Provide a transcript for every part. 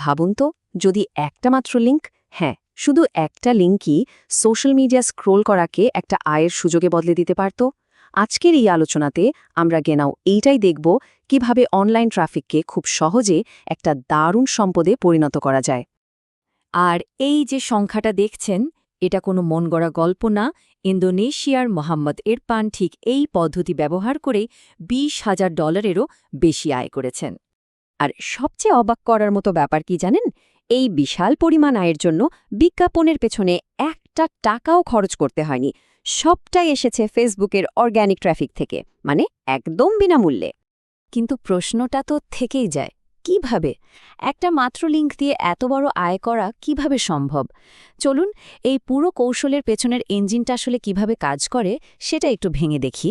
ভাবুন তো, যদি একটা মাত্র লিঙ্ক, হ্যাঁ, শুধু একটা লিঙ্কই সোশ্যাল মিডিয়া স্ক্রোল করাকে একটা আয়ের সুযোগে বদলে দিতে পারত। আজকের এই আলোচনাতে আমরা গেনাও এইটাই দেখব কিভাবে অনলাইন ট্রাফিককে খুব সহজে একটা দারুণ সম্পদে পরিণত করা যায়। আর এই যে সংখ্যাটা দেখছেন, এটা কোনো মন গড়া গল্প না। ইন্দোনেশিয়ার মোহাম্মদ ইরফান ঠিক এই পদ্ধতি ব্যবহার করে $20,000-এরও বেশি আয় করেছেন। আর সবচেয়ে অবাক করার মতো ব্যাপার কি জানেন? এই বিশাল পরিমাণ আয়ের জন্য বিজ্ঞাপনের পেছনে একটা টাকাও খরচ করতে হয়নি। সবটাই এসেছে ফেসবুকের অর্গ্যানিক ট্রাফিক থেকে, মানে একদম বিনামূল্যে। কিন্তু প্রশ্নটা তো থেকেই যায়, কিভাবে একটা মাত্র লিঙ্ক দিয়ে এত বড় আয় করা কিভাবে সম্ভব? চলুন এই পুরো কৌশলের পেছনের ইঞ্জিনটা আসলে কিভাবে কাজ করে সেটা একটু ভেঙে দেখি।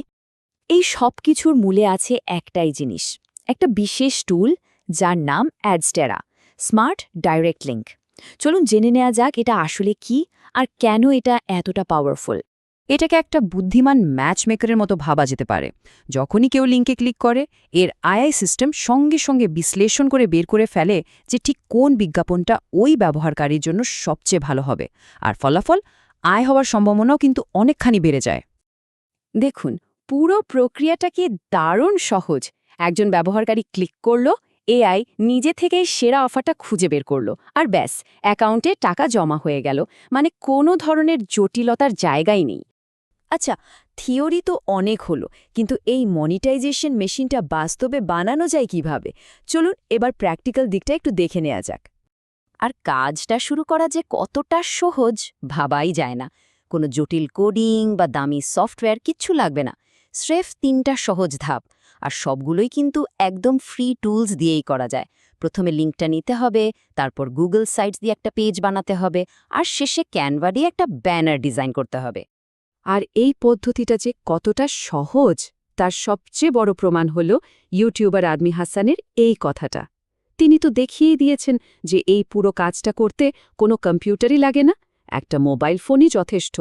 এই সব কিছুর মূলে আছে একটাই জিনিস, একটা বিশেষ টুল যার নাম অ্যাডস্টেরা, স্মার্ট ডাইরেক্ট লিঙ্ক। চলুন জেনে নেওয়া যাক এটা আসলে কি আর কেন এটা এতটা পাওয়ারফুল। এটাকে একটা বুদ্ধিমান ম্যাচমেকারের মতো ভাবা যেতে পারে। যখনই কেউ লিঙ্কে ক্লিক করে, এর আইআই সিস্টেম সঙ্গে সঙ্গে বিশ্লেষণ করে বের করে ফেলে যে ঠিক কোন বিজ্ঞাপনটা ওই ব্যবহারকারীর জন্য সবচেয়ে ভালো হবে, আর ফলাফল আয় হওয়ার সম্ভাবনাও কিন্তু অনেকখানি বেড়ে যায়। দেখুন, পুরো প্রক্রিয়াটা কি দারুণ সহজ। একজন ব্যবহারকারী ক্লিক করল, এআই নিজে থেকেই সেরা অফারটা খুঁজে বের করল, আর ব্যাস, অ্যাকাউন্টে টাকা জমা হয়ে গেল। মানে কোনো ধরনের জটিলতার জায়গাই নেই। আচ্ছা, থিওরি তো অনেক হলো, কিন্তু এই মনিটাইজেশন মেশিনটা বাস্তবে বানানো যায় কিভাবে? চলুন এবার প্র্যাকটিক্যাল দিকটা একটু দেখে নেওয়া যাক। আর কাজটা শুরু করা যে কতটা সহজ ভাবাই যায় না। কোনো জটিল কোডিং বা দামি সফটওয়্যার কিচ্ছু লাগবে না। স্রেফ 3টা সহজ ধাপ, আর সবগুলোই কিন্তু একদম ফ্রি টুলস দিয়েই করা যায়। প্রথমে লিঙ্কটা নিতে হবে, তারপর গুগল সাইটস দিয়ে একটা পেজ বানাতে হবে, আর শেষে ক্যানভা দিয়ে একটা ব্যানার ডিজাইন করতে হবে। আর এই পদ্ধতিটা যে কতটা সহজ তার সবচেয়ে বড় প্রমাণ হল ইউটিউবার আদমি হাসানের এই কথাটা। তিনি তো দেখিয়ে দিয়েছেন যে এই পুরো কাজটা করতে কোনো কম্পিউটারই লাগে না, একটা মোবাইল ফোনই যথেষ্ট।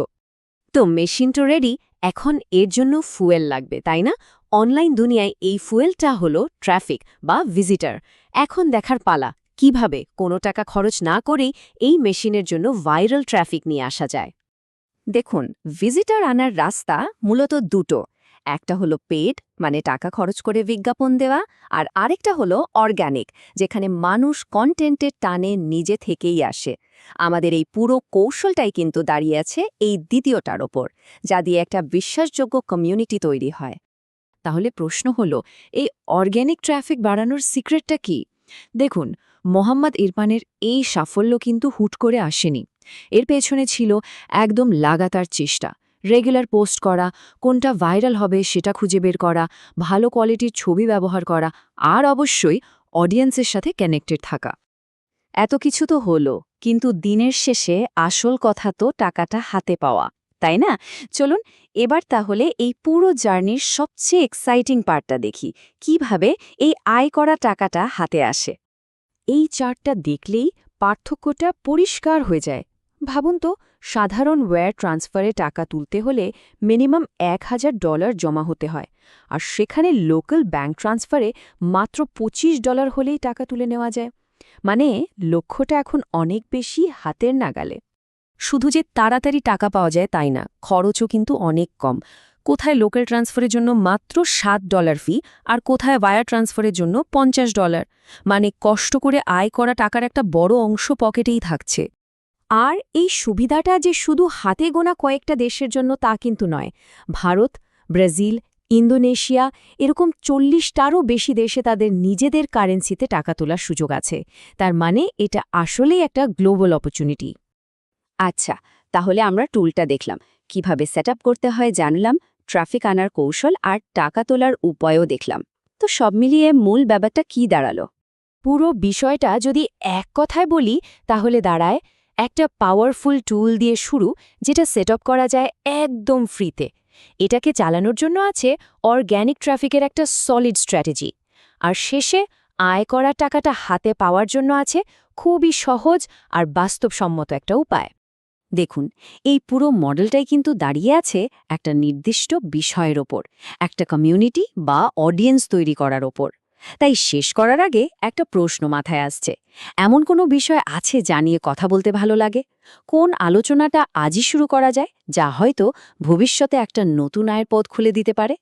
তো মেশিন তো রেডি, এখন এর জন্য ফুয়েল লাগবে, তাই না? অনলাইন দুনিয়ায় এই ফুয়েলটা হলো ট্রাফিক বা ভিজিটার। এখন দেখার পালা কিভাবে কোনো টাকা খরচ না করেই এই মেশিনের জন্য ভাইরাল ট্রাফিক নিয়ে আসা যায়। দেখুন, ভিজিটার আনার রাস্তা মূলত দুটো। একটা হলো পেড, মানে টাকা খরচ করে বিজ্ঞাপন দেওয়া, আর আরেকটা হলো অর্গ্যানিক, যেখানে মানুষ কন্টেন্টের টানে নিজে থেকেই আসে। আমাদের এই পুরো কৌশলটাই কিন্তু দাঁড়িয়ে আছে এই দ্বিতীয়টার ওপর, যা দিয়ে একটা বিশ্বাসযোগ্য কমিউনিটি তৈরি হয়। তাহলে প্রশ্ন হলো, এই অর্গ্যানিক ট্রাফিক বাড়ানোর সিক্রেটটা কি? দেখুন, মোহাম্মদ ইরফানের এই সাফল্য কিন্তু হুট করে আসেনি। এর পেছনে ছিল একদম লাগাতার চেষ্টা, রেগুলার পোস্ট করা, কোনটা ভাইরাল হবে সেটা খুঁজে বের করা, ভালো কোয়ালিটির ছবি ব্যবহার করা, আর অবশ্যই অডিয়েন্সের সাথে কানেক্টেড থাকা। এত কিছু তো হলো, কিন্তু দিনের শেষে আসল কথা তো টাকাটা হাতে পাওয়া, তাই না? চলুন এবার তাহলে এই পুরো জার্নির সবচেয়ে এক্সাইটিং পার্টটা দেখি, কিভাবে এই আয় করা টাকাটা হাতে আসে। এই চার্টটা দেখলেই পার্থক্যটা পরিষ্কার হয়ে যায়। ভাবুন তো, সাধারণ ওয়্যার ট্রান্সফারে টাকা তুলতে হলে মিনিমাম $1,000 জমা হতে হয়, আর সেখানে লোকাল ব্যাংক ট্রান্সফারে মাত্র $25 হলেই টাকা তুলে নেওয়া যায়। মানে লক্ষ্যটা এখন অনেক বেশি হাতের নাগালে। শুধু যে তাড়াতাড়ি টাকা পাওয়া যায় তাই না, খরচও কিন্তু অনেক কম। কোথায় লোকাল ট্রান্সফারের জন্য মাত্র $7 ফি, আর কোথায় ওয়্যার ট্রান্সফারের জন্য $50। মানে কষ্ট করে আয় করা টাকার একটা বড় অংশ পকেটেই থাকছে। আর এই সুবিধাটা যে শুধু হাতে গোনা কয়েকটা দেশের জন্য তা কিন্তু নয়। ভারত, ব্রাজিল, ইন্দোনেশিয়া এরকম 40টারও বেশি দেশে তাদের নিজেদের কারেন্সিতে টাকা তোলার সুযোগ আছে। তার মানে এটা আসলেই একটা গ্লোবাল অপরচুনিটি। আচ্ছা, তাহলে আমরা টুলটা দেখলাম, কিভাবে সেট করতে হয় জানলাম, ট্রাফিক আনার কৌশল আর টাকা তোলার উপায়ও দেখলাম। তো সব মিলিয়ে মূল ব্যাপারটা কি দাঁড়ালো? পুরো বিষয়টা যদি এক কথায় বলি তাহলে দাঁড়ায় একটা পাওয়ারফুল টুল দিয়ে শুরু, যেটা সেট করা যায় একদম ফ্রিতে। এটাকে চালানোর জন্য আছে অর্গ্যানিক ট্রাফিকের একটা সলিড স্ট্র্যাটেজি, আর শেষে আয় করা টাকাটা হাতে পাওয়ার জন্য আছে খুবই সহজ আর বাস্তবসম্মত একটা উপায়। দেখুন, এই পুরো মডেলটাই কিন্তু দাঁড়িয়ে আছে একটা নির্দিষ্ট বিষয়ের ওপর, একটা কমিউনিটি বা অডিয়েন্স তৈরি করার ওপর। তাই শেষ করার আগে একটা প্রশ্ন মাথায় আসছে, এমন কোনো বিষয় আছে যা নিয়ে কথা বলতে ভালো লাগে? কোন আলোচনাটা আজই শুরু করা যায়, যা হয়তো ভবিষ্যতে একটা নতুন আয়ের পথ খুলে দিতে পারে?